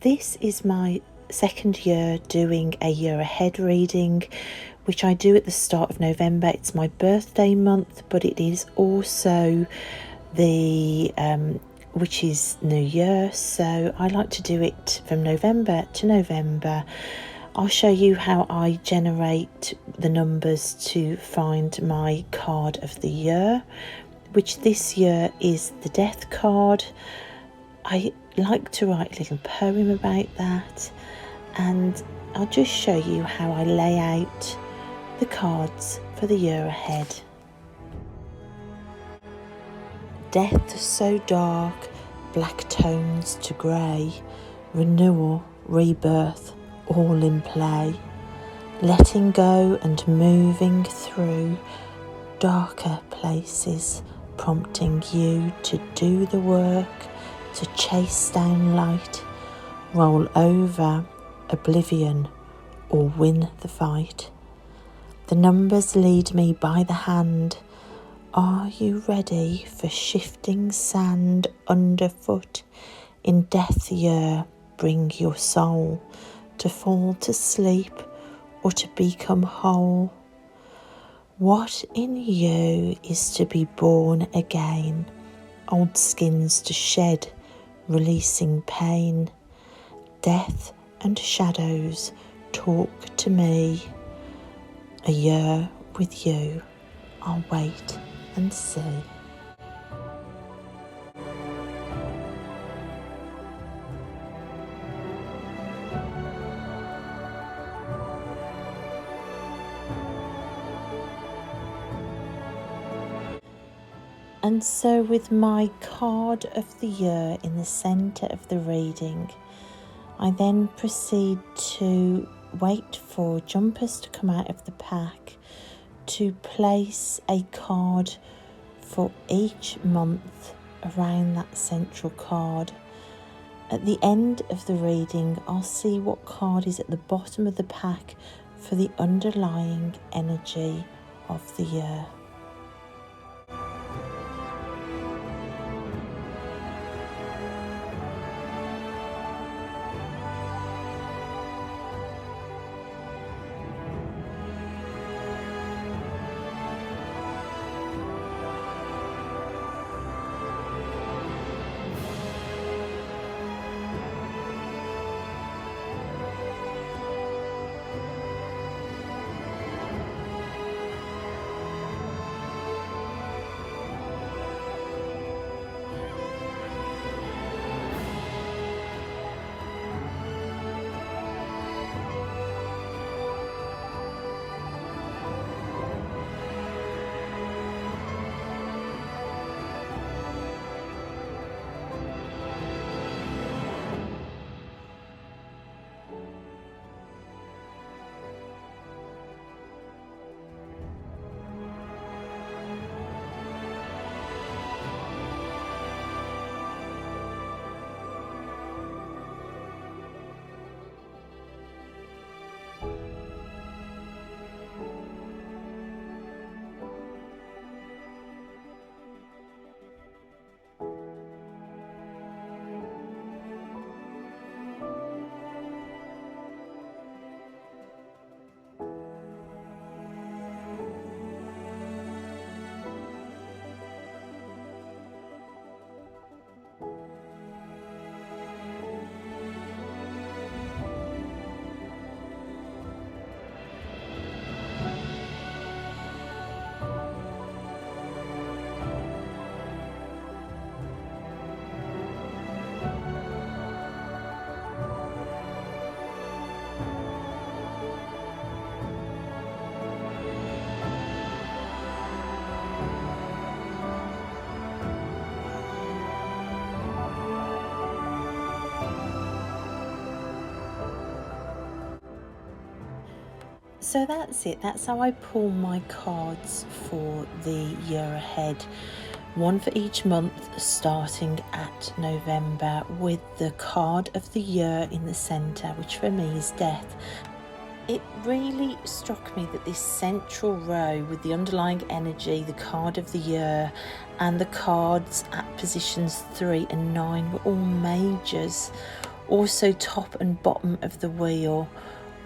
This is my second year doing a year ahead reading, which I do at the start of November. It's my birthday month, but it is also the which is New Year, so I like to do it from November to November. I'll show you how I generate the numbers to find my card of the year, which this year is the Death card. I like to write a little poem about that, and I'll just show you how I lay out the cards for the year ahead. Death so dark, black tones to grey, renewal, rebirth, all in play, letting go and moving through darker places, prompting you to do the work, to chase down light, roll over oblivion, or win the fight. The numbers lead me by the hand. Are you ready for shifting sand underfoot? In death year, bring your soul to fall to sleep or to become whole. What in you is to be born again? Old skins to shed, releasing pain. Death and shadows talk to me. A year with you, I'll wait and see. And so with my card of the year in the centre of the reading, I then proceed to wait for jumpers to come out of the pack to place a card for each month around that central card. At the end of the reading, I'll see what card is at the bottom of the pack for the underlying energy of the year. So that's it. That's how I pull my cards for the year ahead. One for each month, starting at November, with the card of the year in the centre, which for me is death. It really struck me that this central row with the underlying energy, the card of the year, and the cards at positions 3 and 9 were all majors, Also, top and bottom of the wheel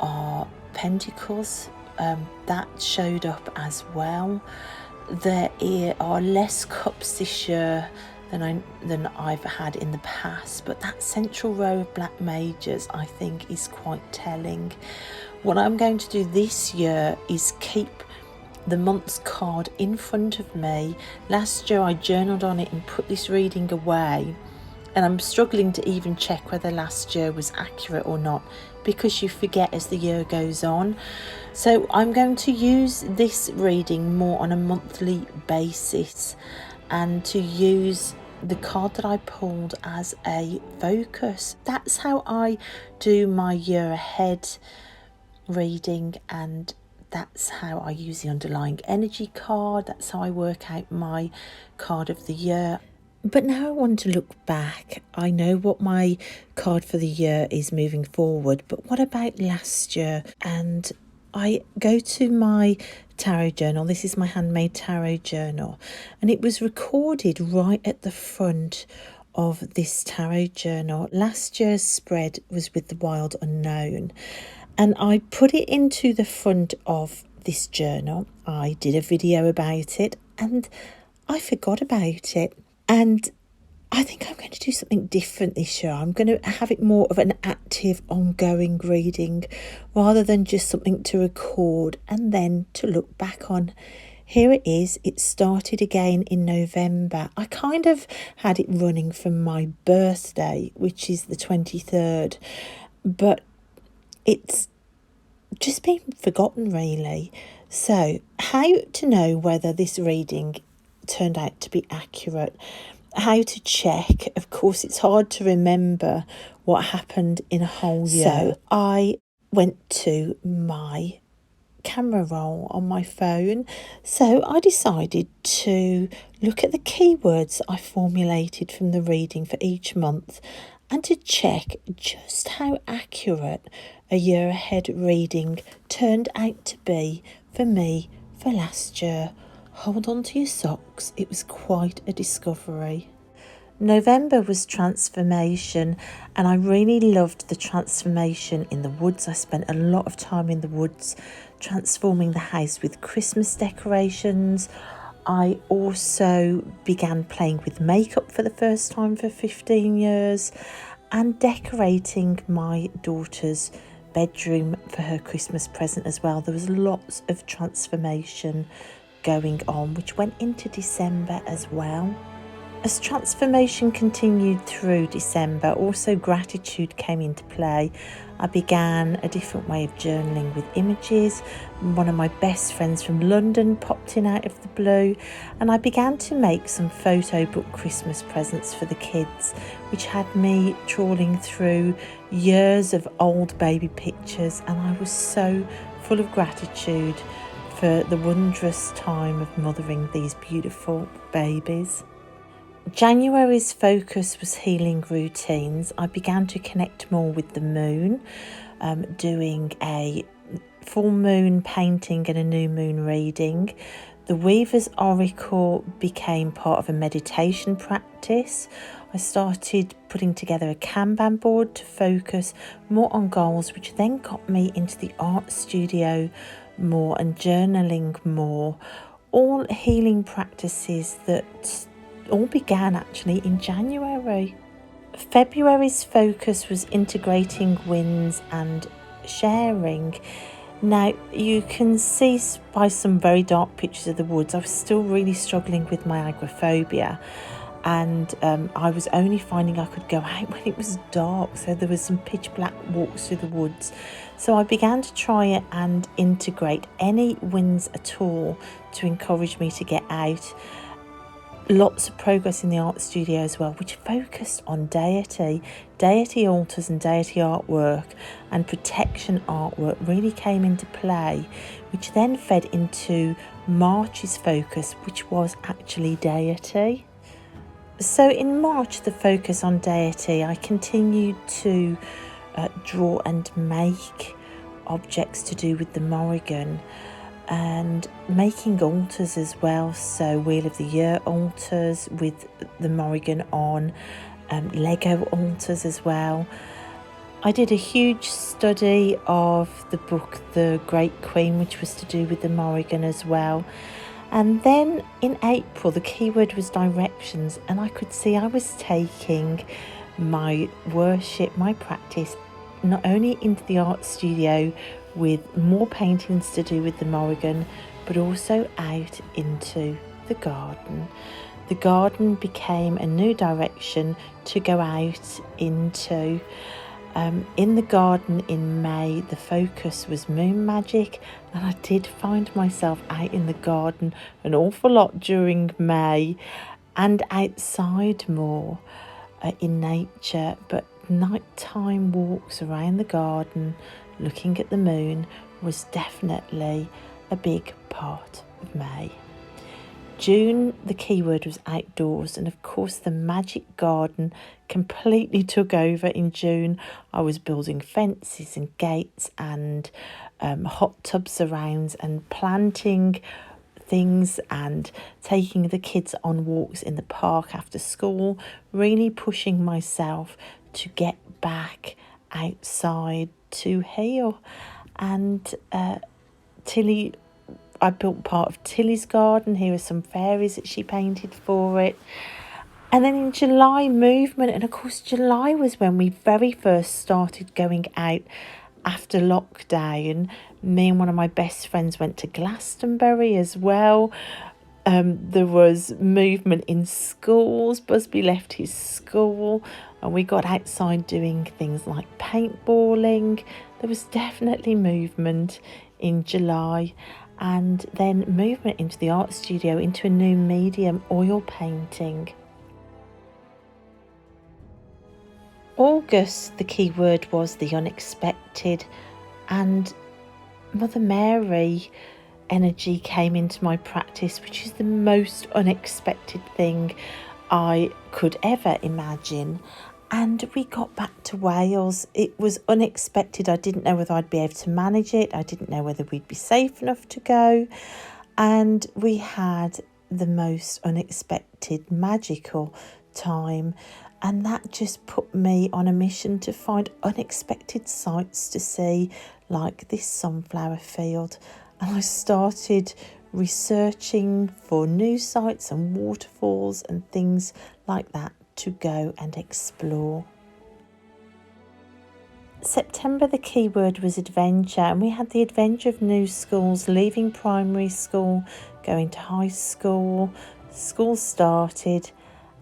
are pentacles. That showed up as well. There are less cups this year than I've had in the past, but that central row of black majors I think is quite telling. What I'm going to do this year is keep the month's card in front of me. Last year I journaled on it and put this reading away, and I'm struggling to even check whether last year was accurate or not, because you forget as the year goes on. So I'm going to use this reading more on a monthly basis, and to use the card that I pulled as a focus. That's how I do my year ahead reading, and that's how I use the underlying energy card. That's how I work out my card of the year. But now I want to look back. I know what my card for the year is moving forward, but what about last year? And I go to my tarot journal. This is my handmade tarot journal, and it was recorded right at the front of this tarot journal. Last year's spread was with the Wild Unknown, and I put it into the front of this journal. I did a video about it and I forgot about it. And I think I'm going to do something different this year. I'm going to have it more of an active, ongoing reading rather than just something to record and then to look back on. Here it is. It started again in November. I kind of had it running from my birthday, which is the 23rd, but it's just been forgotten really. So how to know whether this reading turned out to be accurate, how to check. Of course, it's hard to remember what happened in a whole year. So I went to my camera roll on my phone. So I decided to look at the keywords I formulated from the reading for each month and to check just how accurate a year ahead reading turned out to be for me for last year. Hold on to your socks, it was quite a discovery. November was transformation, and I really loved the transformation in the woods. I spent a lot of time in the woods transforming the house with Christmas decorations. I also began playing with makeup for the first time for 15 years and decorating my daughter's bedroom for her Christmas present as well. There was lots of transformation going on, which went into December as well. As transformation continued through December, also gratitude came into play. I began a different way of journaling with images. One of my best friends from London popped in out of the blue, and I began to make some photo book Christmas presents for the kids, which had me trawling through years of old baby pictures, and I was so full of gratitude for the wondrous time of mothering these beautiful babies. January's focus was healing routines. I began to connect more with the moon, doing a full moon painting and a new moon reading. The Weaver's Oracle became part of a meditation practice. I started putting together a Kanban board to focus more on goals, which then got me into the art studio more and journaling more. All healing practices that all began actually in January. February's focus was integrating wins and sharing. Now you can see by some very dark pictures of the woods, I was still really struggling with my agoraphobia, and I was only finding I could go out when it was dark, so there was some pitch black walks through the woods. So I began to try it and integrate any wins at all to encourage me to get out. Lots of progress in the art studio as well, which focused on deity altars and deity artwork, and protection artwork really came into play, which then fed into March's focus, which was actually deity. So in March, the focus on deity, I continued to draw and make objects to do with the Morrigan, and making altars as well. So Wheel of the Year altars with the Morrigan on, Lego altars as well. I did a huge study of the book The Great Queen, which was to do with the Morrigan as well. And then in April, the keyword was directions, and I could see I was taking my worship, my practice, not only into the art studio with more paintings to do with the Morrigan, but also out into the garden. The garden became a new direction to go out into. In the garden in May, the focus was moon magic, and I did find myself out in the garden an awful lot during May and outside more in nature. But nighttime walks around the garden looking at the moon was definitely a big part of May. June, the keyword was outdoors, and of course the magic garden completely took over in June. I was building fences and gates and hot tub surrounds and planting things and taking the kids on walks in the park after school, really pushing myself to get back outside to heal. And Tilly, I built part of Tilly's garden. Here are some fairies that she painted for it. And then in July, movement. And of course, July was when we very first started going out after lockdown. Me and one of my best friends went to Glastonbury as well. There was movement in schools. Busby left his school and we got outside doing things like paintballing. There was definitely movement in July. And then movement into the art studio, into a new medium, oil painting. August, the key word was the unexpected, and Mother Mary energy came into my practice, which is the most unexpected thing I could ever imagine. And we got back to Wales. It was unexpected. I didn't know whether I'd be able to manage it. I didn't know whether we'd be safe enough to go. And we had the most unexpected, magical time. And that just put me on a mission to find unexpected sights to see, like this sunflower field. And I started researching for new sites and waterfalls and things like that to go and explore. September, the key word was adventure, and we had the adventure of new schools, leaving primary school, going to high school, school started,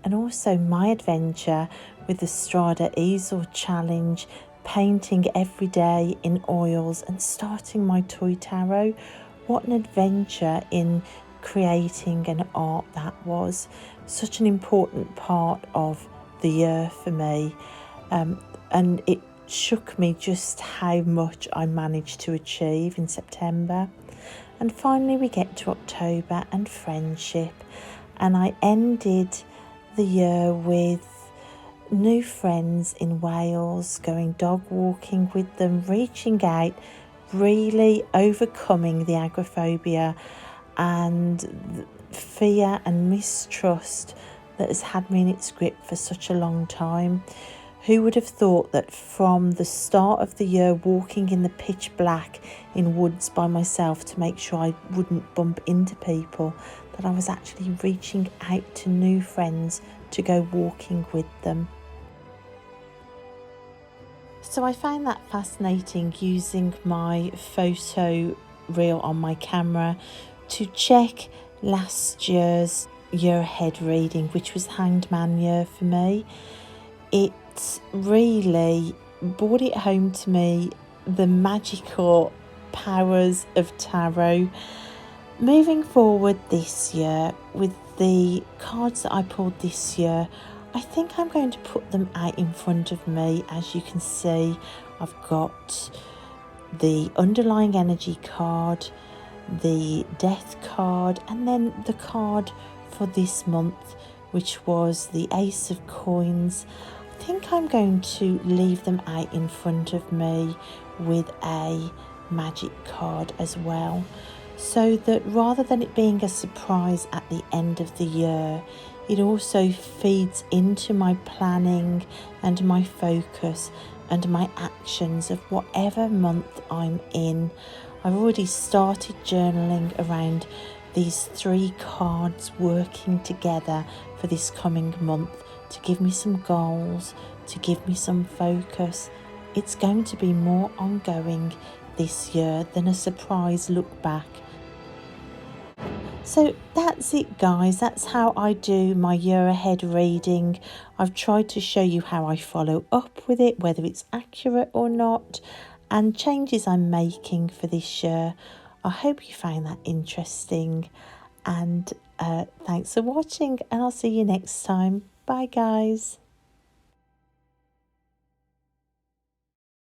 and also my adventure with the Strada Easel Challenge, painting every day in oils and starting my toy tarot. What an adventure in creating an art that was. Such an important part of the year for me, and it shook me just how much I managed to achieve in September. And finally we get to October and friendship, and I ended the year with new friends in Wales, going dog walking with them, reaching out, really overcoming the agoraphobia and fear and mistrust that has had me in its grip for such a long time. Who would have thought that from the start of the year, walking in the pitch black in woods by myself to make sure I wouldn't bump into people, that I was actually reaching out to new friends to go walking with them. So I found that fascinating, using my photo reel on my camera to check last year's year ahead reading, which was Hanged Man year for me. It really brought it home to me, the magical powers of tarot. Moving forward this year, with the cards that I pulled this year, I think I'm going to put them out in front of me. As you can see, I've got the underlying energy card, the death card, and then the card for this month, which was the Ace of Coins. I think I'm going to leave them out in front of me with a magic card as well, so that rather than it being a surprise at the end of the year, it also feeds into my planning and my focus and my actions of whatever month I'm in. I've already started journaling around these 3 cards working together for this coming month to give me some goals, to give me some focus. It's going to be more ongoing this year than a surprise look back. So that's it, guys. That's how I do my year ahead reading. I've tried to show you how I follow up with it, whether it's accurate or not, and changes I'm making for this year. I hope you found that interesting, and thanks for watching, and I'll see you next time. Bye, guys.